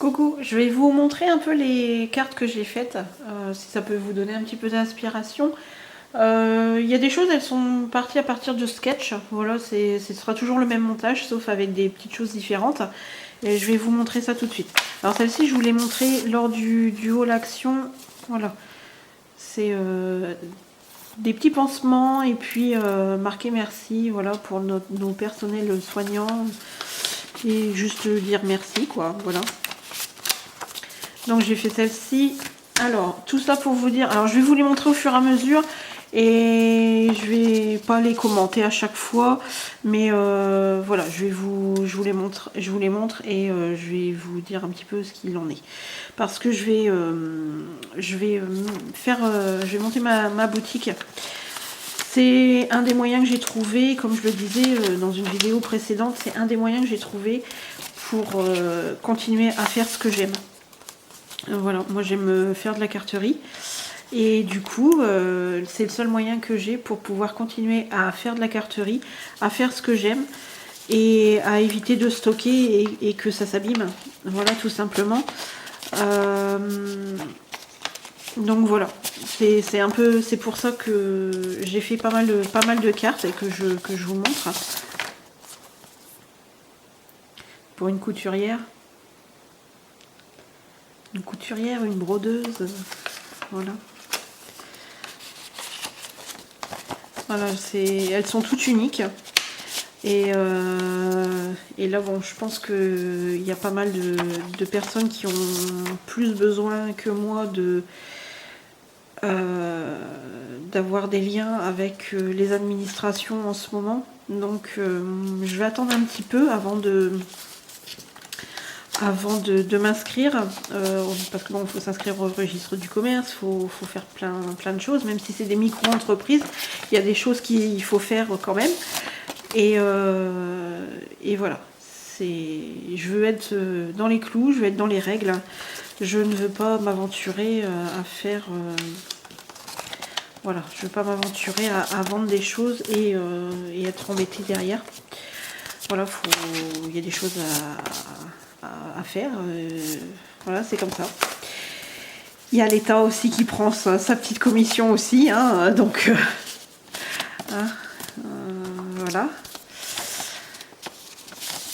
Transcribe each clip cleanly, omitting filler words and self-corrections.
Coucou, je vais vous montrer un peu les cartes que j'ai faites, si ça peut vous donner un petit peu d'inspiration. Il y a des choses, elles sont parties à partir de sketch, voilà, ce sera toujours le même montage, sauf avec des petites choses différentes. Et je vais vous montrer ça tout de suite. Alors celle-ci, je vous l'ai montrée lors du haul action, voilà. C'est des petits pansements et puis marqué merci, voilà, pour nos personnels soignants. Et juste dire merci, quoi, voilà. Donc j'ai fait celle-ci. Alors tout ça pour vous dire, alors je vais vous les montrer au fur et à mesure et je vais pas les commenter à chaque fois, mais voilà, je vous les montre et je vais vous dire un petit peu ce qu'il en est, parce que je vais monter ma boutique. C'est un des moyens que j'ai trouvé, comme je le disais dans une vidéo précédente, c'est un des moyens que j'ai trouvé pour continuer à faire ce que j'aime. Voilà, moi j'aime faire de la carterie et du coup c'est le seul moyen que j'ai pour pouvoir continuer à faire de la carterie, à faire ce que j'aime et à éviter de stocker et que ça s'abîme. Voilà, tout simplement. Donc voilà, c'est pour ça que j'ai fait pas mal de cartes et que je vous montre. Pour une couturière. Une couturière, une brodeuse, voilà. Voilà, elles sont toutes uniques. Et là, bon, je pense qu'il y a pas mal de personnes qui ont plus besoin que moi d'avoir des liens avec les administrations en ce moment. Donc, je vais attendre un petit peu avant de m'inscrire, parce que bon, il faut s'inscrire au registre du commerce, il faut faire plein de choses, même si c'est des micro-entreprises, il y a des choses qu'il faut faire quand même. Et voilà, je veux être dans les clous, je veux être dans les règles, je ne veux pas m'aventurer à faire... voilà, je ne veux pas m'aventurer à vendre des choses et être embêtée derrière. Voilà, il y a des choses à faire. Voilà, c'est comme ça. Il y a l'État aussi qui prend sa petite commission aussi. Hein, donc, voilà.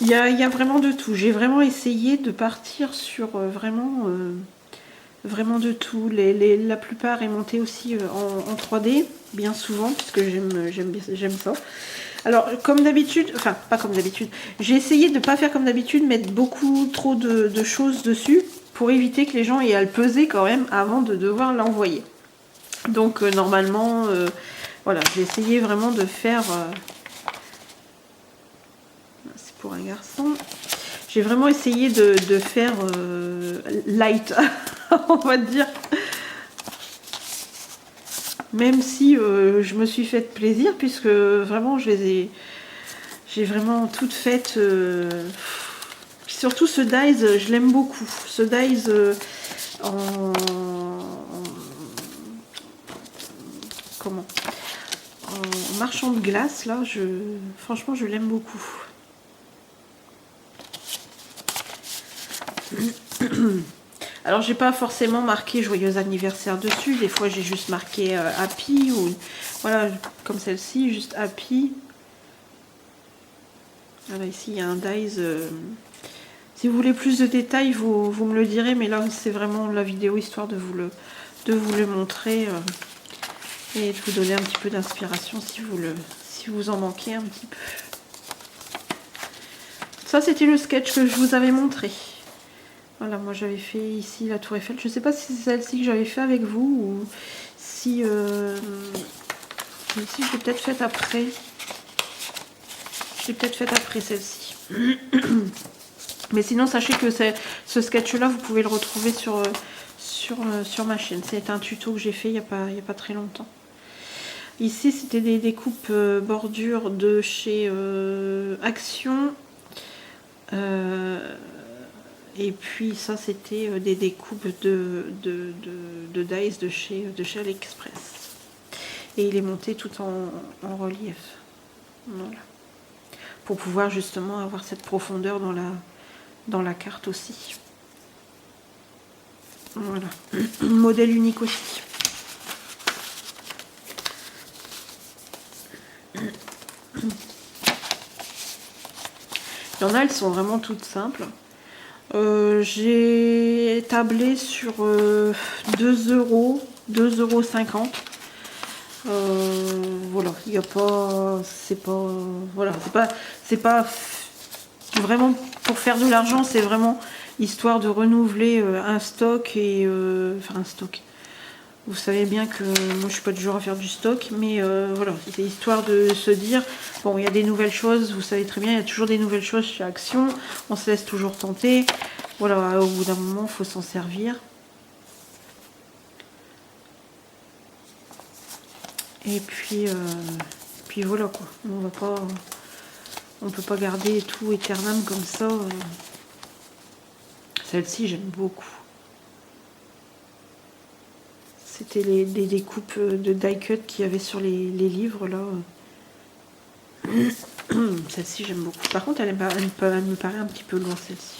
Il y a vraiment de tout. J'ai vraiment essayé de partir sur vraiment de tout. La plupart est montée aussi en 3D, bien souvent, puisque j'aime ça. Alors, comme d'habitude, enfin, pas comme d'habitude, j'ai essayé de ne pas faire comme d'habitude, mettre beaucoup trop de choses dessus, pour éviter que les gens aient à le peser quand même avant de devoir l'envoyer. Donc, normalement, voilà, j'ai essayé vraiment de faire... c'est pour un garçon. J'ai vraiment essayé de faire light, on va dire. Même si je me suis fait plaisir, puisque vraiment j'ai vraiment toutes faites. Surtout ce dies, je l'aime beaucoup. Ce dies comment, en marchand de glace, là, franchement, je l'aime beaucoup. Alors j'ai pas forcément marqué joyeux anniversaire dessus, des fois j'ai juste marqué happy ou voilà, comme celle-ci, juste happy. Voilà, ici il y a un dies. Si vous voulez plus de détails, vous me le direz, mais là c'est vraiment la vidéo histoire de vous le montrer et de vous donner un petit peu d'inspiration si vous en manquez un petit peu. Ça c'était le sketch que je vous avais montré. Voilà, moi j'avais fait ici la tour Eiffel. Je ne sais pas si c'est celle-ci que j'avais fait avec vous ou si celle-ci je l'ai peut-être faite après. Je l'ai peut-être faite après celle-ci. Mais sinon sachez que ce sketch-là, vous pouvez le retrouver sur ma chaîne. C'est un tuto que j'ai fait il n'y a pas très longtemps. Ici c'était des découpes bordures de chez Action. Et puis ça c'était des découpes de dies de chez AliExpress. Et il est monté tout en relief. Voilà. Pour pouvoir justement avoir cette profondeur dans la carte aussi. Voilà, modèle unique aussi. Il y en a, elles sont vraiment toutes simples. J'ai tablé sur 2 euros, 2,50 €. Voilà, il n'y a pas, c'est pas, voilà, c'est pas vraiment pour faire de l'argent, c'est vraiment histoire de renouveler un stock et enfin un stock. Vous savez bien que moi je suis pas du genre à faire du stock, mais voilà, c'est histoire de se dire, bon, il y a des nouvelles choses, vous savez très bien, il y a toujours des nouvelles choses chez Action, on se laisse toujours tenter. Voilà, au bout d'un moment, il faut s'en servir. Et puis voilà quoi, on peut pas garder tout éternel comme ça. Celle-ci, j'aime beaucoup. C'était les découpes de die cut qu'il y avait sur les livres là. Celle-ci, j'aime beaucoup. Par contre, elle me paraît un petit peu loin, celle-ci.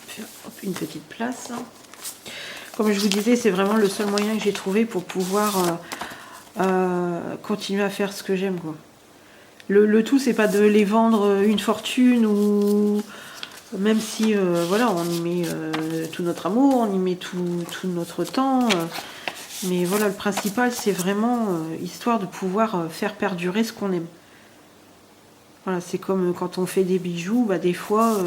Faire une petite place. Comme je vous disais, c'est vraiment le seul moyen que j'ai trouvé pour pouvoir continuer à faire ce que j'aime, quoi. Le tout, c'est pas de les vendre une fortune, ou même si voilà, on y met tout notre amour, on y met tout notre temps. Mais voilà, le principal, c'est vraiment histoire de pouvoir faire perdurer ce qu'on aime. Voilà, c'est comme quand on fait des bijoux, bah, des fois,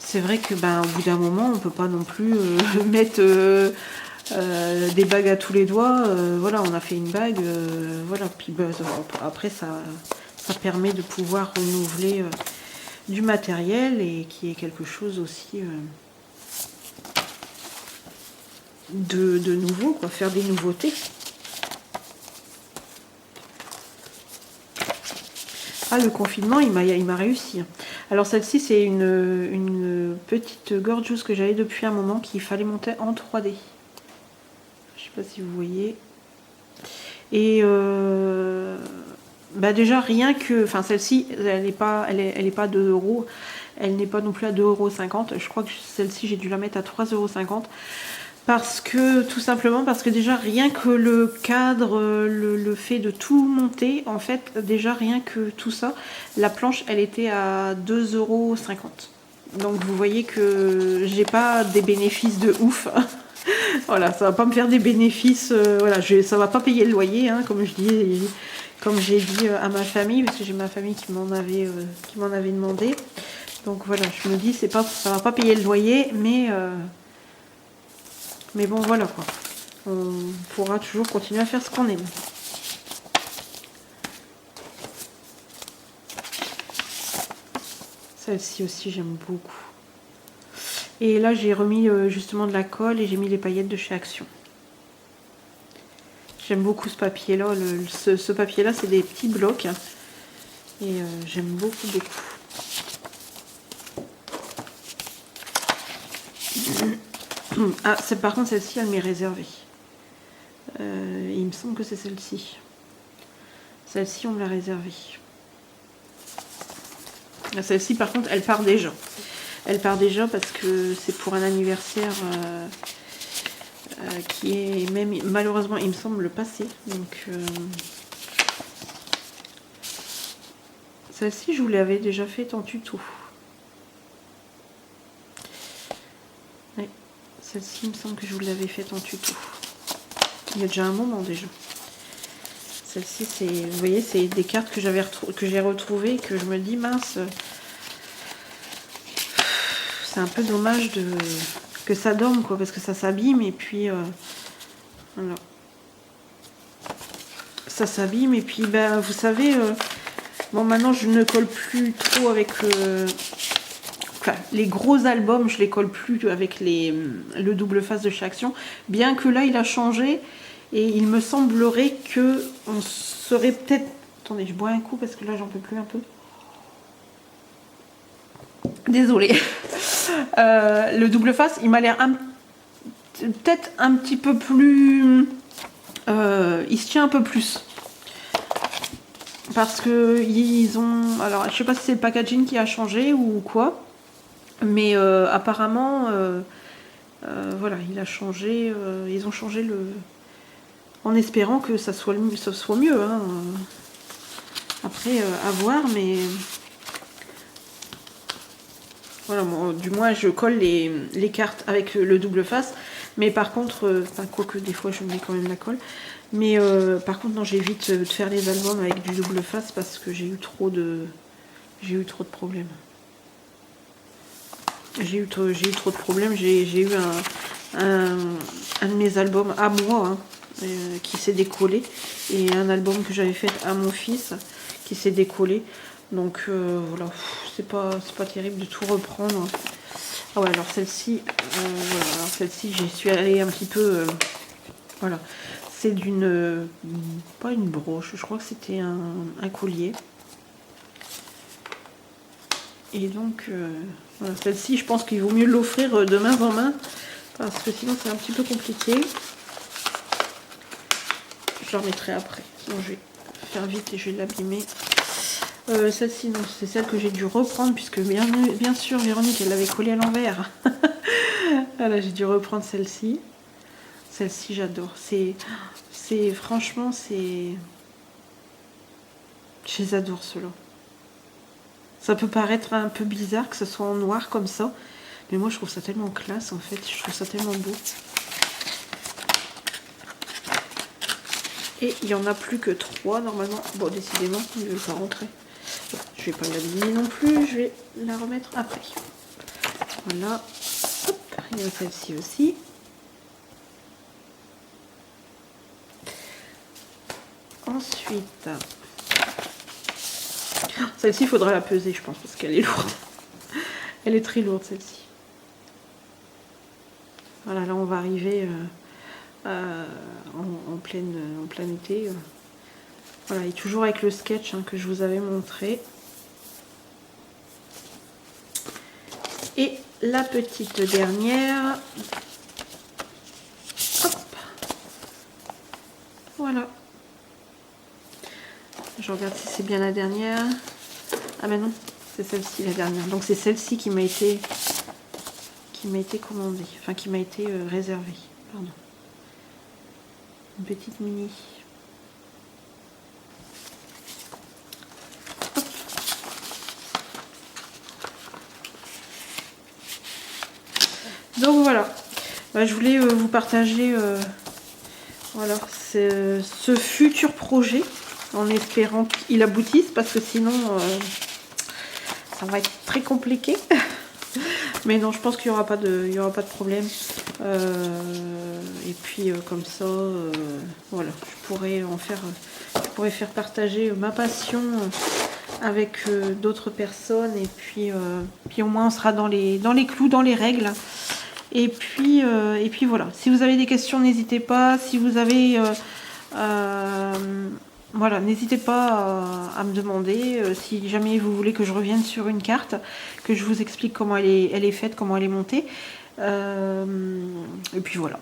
c'est vrai que bah, au bout d'un moment, on peut pas non plus mettre des bagues à tous les doigts. Voilà, on a fait une bague, voilà, puis bah, après, ça permet de pouvoir renouveler du matériel et qui est quelque chose aussi de nouveau, quoi, faire des nouveautés. Ah, le confinement, il m'a réussi. Alors celle-ci, c'est une petite gorgeous que j'avais depuis un moment qu'il fallait monter en 3D. Je sais pas si vous voyez. Et bah déjà, rien que... Enfin, celle-ci, elle n'est pas 2 €. Elle n'est pas non plus à 2,50 €. Je crois que celle-ci, j'ai dû la mettre à 3,50 €. Parce que, tout simplement, parce que déjà, rien que le cadre, le fait de tout monter, en fait, déjà, rien que tout ça, la planche, elle était à 2,50 €. Donc, vous voyez que j'ai pas des bénéfices de ouf. Voilà, ça va pas me faire des bénéfices, voilà, ça va pas payer le loyer, hein, comme j'ai dit à ma famille, parce que j'ai ma famille qui m'en avait demandé. Donc voilà, je me dis, ça va pas payer le loyer, mais bon, voilà quoi. On pourra toujours continuer à faire ce qu'on aime. Celle-ci aussi, j'aime beaucoup. Et là, j'ai remis justement de la colle et j'ai mis les paillettes de chez Action. J'aime beaucoup ce papier-là. Ce papier-là, c'est des petits blocs. Et j'aime beaucoup, beaucoup. Ah, par contre, celle-ci, elle m'est réservée. Il me semble que c'est celle-ci. Celle-ci, on me l'a réservée. Celle-ci, par contre, elle part déjà. Elle part déjà parce que c'est pour un anniversaire qui est même, malheureusement, il me semble, passé. Donc, celle-ci, je vous l'avais déjà faite en tuto. Oui, celle-ci, il me semble que je vous l'avais faite en tuto. Il y a déjà un moment déjà. Celle-ci, c'est, vous voyez, c'est des cartes que j'ai retrouvées, que je me dis, mince, c'est un peu dommage que ça dorme, quoi, parce que ça s'abîme, et puis voilà. Ça s'abîme, et puis ben, vous savez, bon, maintenant je ne colle plus trop avec enfin, les gros albums, je les colle plus avec le double face de chez Action, bien que là il a changé, et il me semblerait que on serait peut-être... Attendez, je bois un coup parce que là j'en peux plus un peu. Désolée. Le double face, il m'a l'air peut-être un petit peu plus... il se tient un peu plus. Parce que ils ont... Alors, je sais pas si c'est le packaging qui a changé ou quoi. Mais apparemment, voilà, il a changé. Ils ont changé le... En espérant que ça soit mieux. Hein. Après, à voir, mais... Voilà, bon, du moins, je colle les cartes avec le double face. Mais par contre, quoique des fois, je mets quand même la colle. Mais par contre, non, j'évite de faire les albums avec du double face parce que j'ai eu trop de problèmes. J'ai eu trop de problèmes. J'ai eu un de mes albums à moi qui s'est décollé. Et un album que j'avais fait à mon fils qui s'est décollé. Donc voilà, c'est pas terrible de tout reprendre. Ah ouais, alors celle-ci, voilà, celle-ci, j'y suis allée un petit peu... voilà, c'est d'une... pas une broche, je crois que c'était un collier. Et donc, voilà, celle-ci, je pense qu'il vaut mieux l'offrir de main en main, parce que sinon c'est un petit peu compliqué. Je la remettrai après, sinon je vais faire vite et je vais l'abîmer. Celle-ci, non, c'est celle que j'ai dû reprendre, puisque bien sûr, Véronique, elle l'avait collée à l'envers. Voilà, j'ai dû reprendre celle-ci. Celle-ci, j'adore. Franchement, c'est... Je les adore, ceux-là. Ça peut paraître un peu bizarre que ce soit en noir comme ça, mais moi, je trouve ça tellement classe, en fait. Je trouve ça tellement beau. Et il n'y en a plus que 3, normalement. Bon, décidément, il ne veut pas rentrer. Je vais pas l'abîmer non plus, je vais la remettre après. Voilà. Hop, il y a celle-ci aussi. Ensuite, celle-ci, il faudra la peser, je pense, parce qu'elle est lourde. Elle est très lourde, celle-ci. Voilà, là, on va arriver en plein été. Voilà, et toujours avec le sketch que je vous avais montré. Et la petite dernière. Hop. Voilà. Je regarde si c'est bien la dernière. Ah ben non, c'est celle-ci la dernière. Donc c'est celle-ci qui m'a été commandée. Enfin qui m'a été réservée. Pardon. Une petite mini. Donc voilà, je voulais vous partager voilà, ce futur projet en espérant qu'il aboutisse parce que sinon ça va être très compliqué. Mais non, je pense qu'il n'y aura pas de problème. Et puis comme ça, voilà, je pourrais faire partager ma passion avec d'autres personnes et puis au moins on sera dans les clous, dans les règles. Et puis voilà, si vous avez des questions, n'hésitez pas. Si vous avez... voilà, n'hésitez pas à me demander si jamais vous voulez que je revienne sur une carte, que je vous explique comment elle est faite, comment elle est montée. Et puis voilà.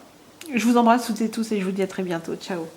Je vous embrasse toutes et tous et je vous dis à très bientôt. Ciao.